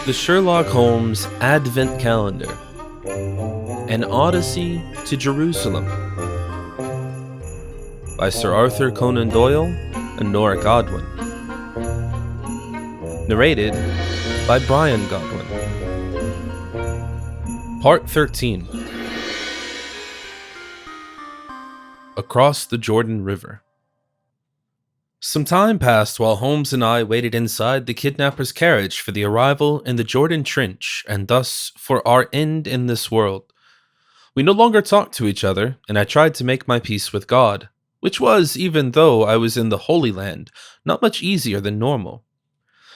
The Sherlock Holmes Advent Calendar. An Odyssey to Jerusalem. By Sir Arthur Conan Doyle and Nora Godwin. Narrated by Bryan Godwin. Part 13. Across the Jordan River. Some time passed while Holmes and I waited inside the kidnapper's carriage for the arrival in the Jordan Trench, and thus for our end in this world. We no longer talked to each other, and I tried to make my peace with God, which was, even though I was in the Holy Land, not much easier than normal.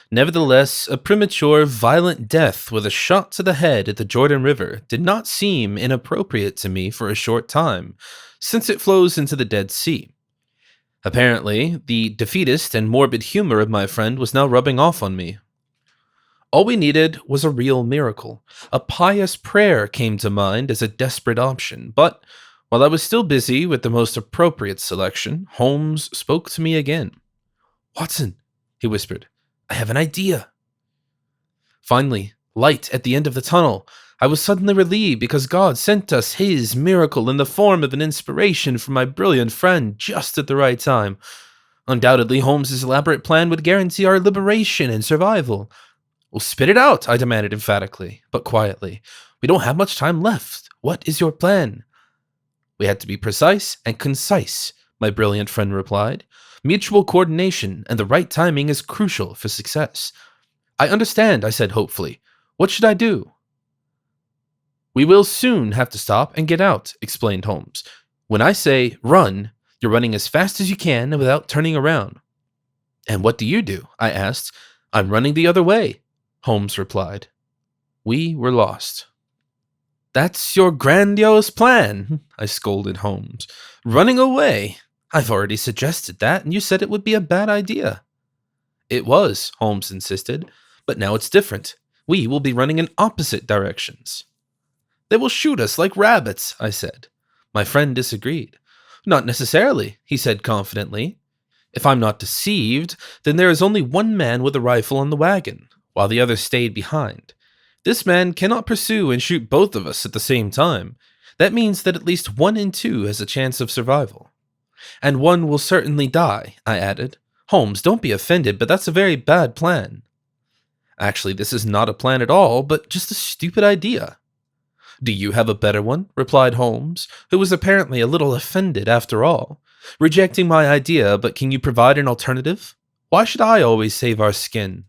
Nevertheless, a premature, violent death with a shot to the head at the Jordan River did not seem inappropriate to me for a short time, since it flows into the Dead Sea. Apparently, the defeatist and morbid humor of my friend was now rubbing off on me. All we needed was a real miracle. A pious prayer came to mind as a desperate option, but while I was still busy with the most appropriate selection, Holmes spoke to me again. "Watson," he whispered, "I have an idea." Finally, light at the end of the tunnel. I was suddenly relieved because God sent us his miracle in the form of an inspiration from my brilliant friend just at the right time. Undoubtedly, Holmes's elaborate plan would guarantee our liberation and survival. "Well, spit it out," I demanded emphatically, but quietly. "We don't have much time left. What is your plan?" "We had to be precise and concise," my brilliant friend replied. "Mutual coordination and the right timing is crucial for success." "I understand," I said hopefully. "What should I do?" "We will soon have to stop and get out," explained Holmes. "When I say run, you're running as fast as you can and without turning around." "And what do you do?" I asked. "I'm running the other way," Holmes replied. We were lost. "That's your grandiose plan," I scolded Holmes. "Running away? I've already suggested that, and you said it would be a bad idea." "It was," Holmes insisted, "but now it's different. We will be running in opposite directions." "They will shoot us like rabbits," I said. My friend disagreed. "Not necessarily," he said confidently. "If I'm not deceived, then there is only one man with a rifle on the wagon, while the other stayed behind. This man cannot pursue and shoot both of us at the same time. That means that at least 1 in 2 has a chance of survival. And one will certainly die," I added. "Holmes, don't be offended, but that's a very bad plan." "Actually, this is not a plan at all, but just a stupid idea." "Do you have a better one?" replied Holmes, who was apparently a little offended after all. "Rejecting my idea, but can you provide an alternative? Why should I always save our skin?"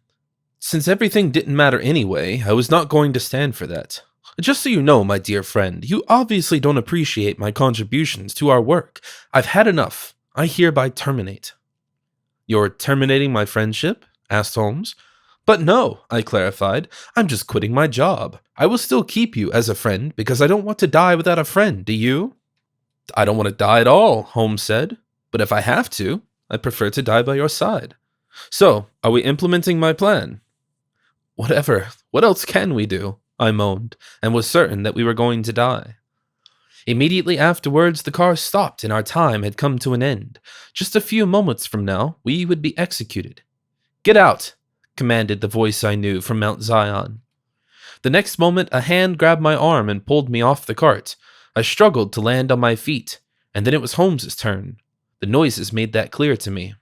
Since everything didn't matter anyway, I was not going to stand for that. "Just so you know, my dear friend, you obviously don't appreciate my contributions to our work. I've had enough. I hereby terminate." "You're terminating my friendship?" asked Holmes. "But no," I clarified. "I'm just quitting my job. I will still keep you as a friend because I don't want to die without a friend, do you?" "I don't want to die at all," Holmes said. "But if I have to, I prefer to die by your side. So, are we implementing my plan?" "Whatever. What else can we do?" I moaned, and was certain that we were going to die. Immediately afterwards, the car stopped and our time had come to an end. Just a few moments from now, we would be executed. "Get out!" commanded the voice I knew from Mount Zion. The next moment, a hand grabbed my arm and pulled me off the cart. I struggled to land on my feet, and then it was Holmes's turn. The noises made that clear to me.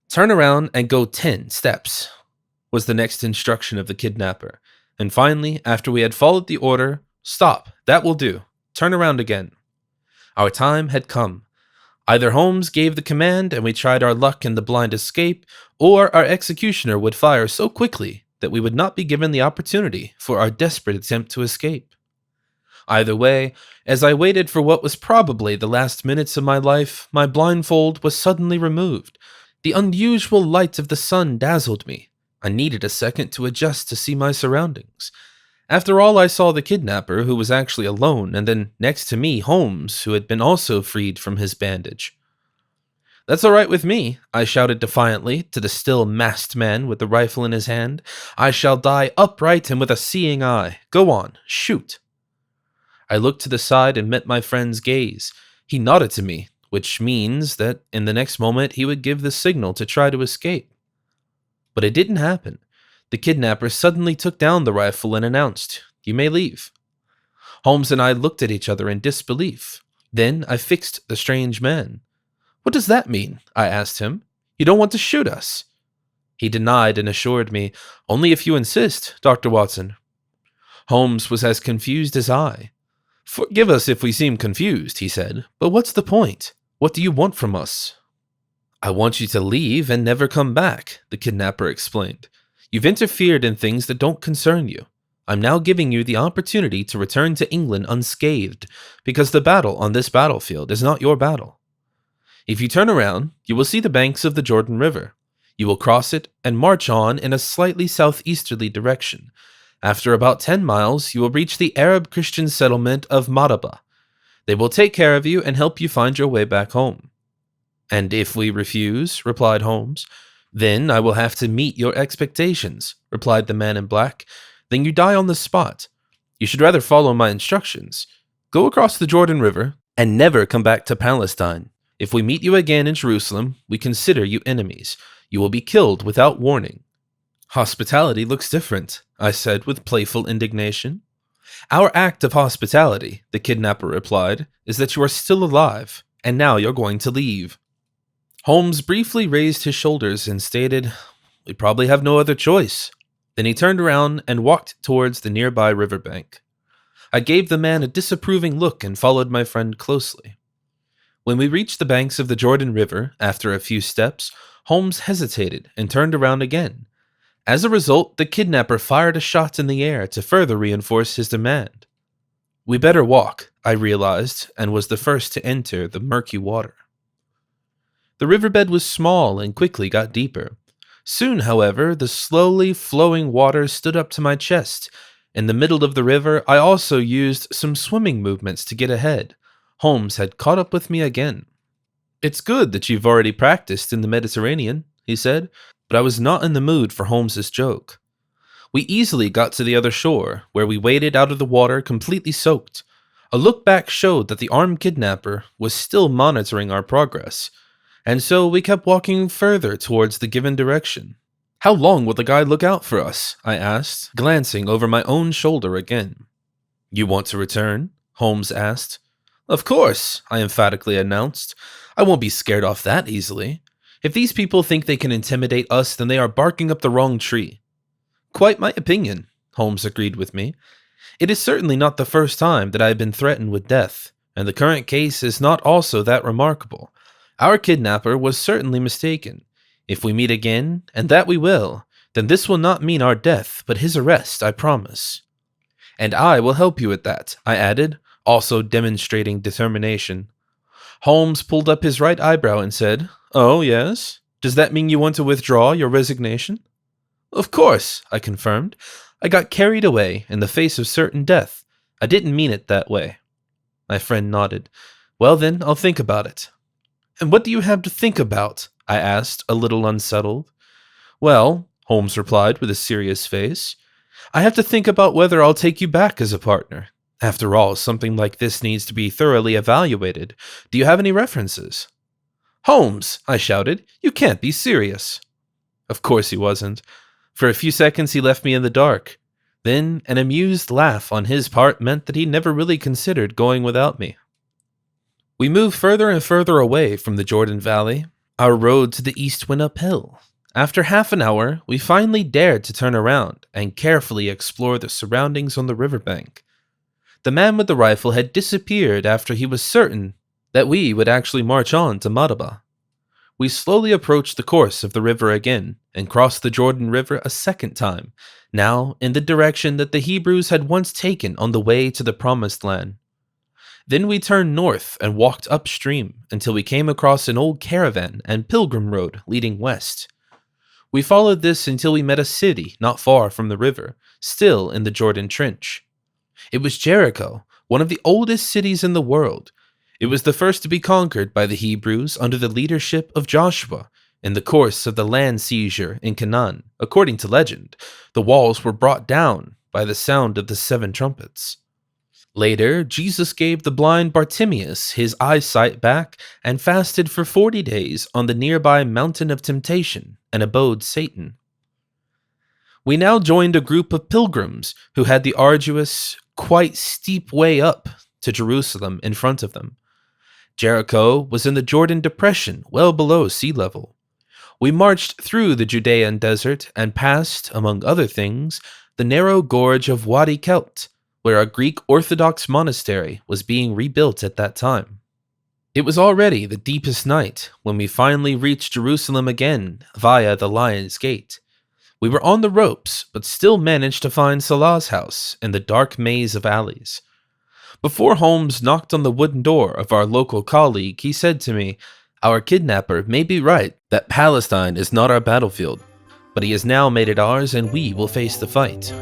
"Turn around and go 10 steps," was the next instruction of the kidnapper. And finally, after we had followed the order, "Stop, that will do. Turn around again." Our time had come. Either Holmes gave the command and we tried our luck in the blind escape, or our executioner would fire so quickly that we would not be given the opportunity for our desperate attempt to escape. Either way, as I waited for what was probably the last minutes of my life, my blindfold was suddenly removed. The unusual light of the sun dazzled me. I needed a second to adjust to see my surroundings. After all, I saw the kidnapper, who was actually alone, and then next to me, Holmes, who had been also freed from his bandage. "That's all right with me," I shouted defiantly to the still masked man with the rifle in his hand. "I shall die upright and with a seeing eye. Go on, shoot." I looked to the side and met my friend's gaze. He nodded to me, which means that in the next moment he would give the signal to try to escape. But it didn't happen. The kidnapper suddenly took down the rifle and announced, "You may leave." Holmes and I looked at each other in disbelief. Then I fixed the strange man. "What does that mean?" I asked him. "You don't want to shoot us?" He denied and assured me, "Only if you insist, Dr. Watson." Holmes was as confused as I. "Forgive us if we seem confused," he said, "but what's the point? What do you want from us?" "I want you to leave and never come back," the kidnapper explained. "You've interfered in things that don't concern you. I'm now giving you the opportunity to return to England unscathed, because the battle on this battlefield is not your battle. If you turn around, you will see the banks of the Jordan River. You will cross it and march on in a slightly southeasterly direction. After about 10 miles, you will reach the Arab Christian settlement of Madaba. They will take care of you and help you find your way back home." "And if we refuse," replied Holmes. "Then I will have to meet your expectations," replied the man in black. "Then you die on the spot. You should rather follow my instructions. Go across the Jordan River and never come back to Palestine. If we meet you again in Jerusalem, we consider you enemies. You will be killed without warning." "Hospitality looks different," I said with playful indignation. "Our act of hospitality," the kidnapper replied, "is that you are still alive, and now you're going to leave." Holmes briefly raised his shoulders and stated, "We probably have no other choice." Then he turned around and walked towards the nearby riverbank. I gave the man a disapproving look and followed my friend closely. When we reached the banks of the Jordan River, after a few steps, Holmes hesitated and turned around again. As a result, the kidnapper fired a shot in the air to further reinforce his demand. We better walk, I realized, and was the first to enter the murky water. The riverbed was small and quickly got deeper. Soon, however, the slowly flowing water stood up to my chest. In the middle of the river, I also used some swimming movements to get ahead. Holmes had caught up with me again. "It's good that you've already practiced in the Mediterranean," he said, but I was not in the mood for Holmes's joke. We easily got to the other shore, where we waded out of the water completely soaked. A look back showed that the armed kidnapper was still monitoring our progress, and so we kept walking further towards the given direction. "How long will the guy look out for us?" I asked, glancing over my own shoulder again. "You want to return?" Holmes asked. "Of course," I emphatically announced. "I won't be scared off that easily. If these people think they can intimidate us, then they are barking up the wrong tree." "Quite my opinion," Holmes agreed with me. "It is certainly not the first time that I have been threatened with death, and the current case is not also that remarkable. Our kidnapper was certainly mistaken. If we meet again, and that we will, then this will not mean our death, but his arrest, I promise." "And I will help you with that," I added, also demonstrating determination. Holmes pulled up his right eyebrow and said, "Oh, yes? Does that mean you want to withdraw your resignation?" "Of course," I confirmed. "I got carried away in the face of certain death. I didn't mean it that way." My friend nodded. "Well then, I'll think about it." "And what do you have to think about?" I asked, a little unsettled. "Well," Holmes replied with a serious face, "I have to think about whether I'll take you back as a partner. After all, something like this needs to be thoroughly evaluated. Do you have any references?" "Holmes!" I shouted. "You can't be serious." Of course he wasn't. For a few seconds he left me in the dark. Then an amused laugh on his part meant that he never really considered going without me. We moved further and further away from the Jordan Valley. Our road to the east went uphill. After half an hour, we finally dared to turn around and carefully explore the surroundings on the riverbank. The man with the rifle had disappeared after he was certain that we would actually march on to Madaba. We slowly approached the course of the river again and crossed the Jordan River a second time, now in the direction that the Hebrews had once taken on the way to the Promised Land. Then we turned north and walked upstream until we came across an old caravan and pilgrim road leading west. We followed this until we met a city not far from the river, still in the Jordan Trench. It was Jericho, one of the oldest cities in the world. It was the first to be conquered by the Hebrews under the leadership of Joshua. In the course of the land seizure in Canaan, according to legend, the walls were brought down by the sound of the 7 trumpets. Later, Jesus gave the blind Bartimaeus his eyesight back and fasted for 40 days on the nearby mountain of temptation and abode Satan. We now joined a group of pilgrims who had the arduous, quite steep way up to Jerusalem in front of them. Jericho was in the Jordan Depression, well below sea level. We marched through the Judean desert and passed, among other things, the narrow gorge of Wadi Kelt, where a Greek Orthodox monastery was being rebuilt at that time. It was already the deepest night when we finally reached Jerusalem again via the Lion's Gate. We were on the ropes, but still managed to find Salah's house in the dark maze of alleys. Before Holmes knocked on the wooden door of our local colleague, he said to me, "Our kidnapper may be right that Palestine is not our battlefield, but he has now made it ours and we will face the fight."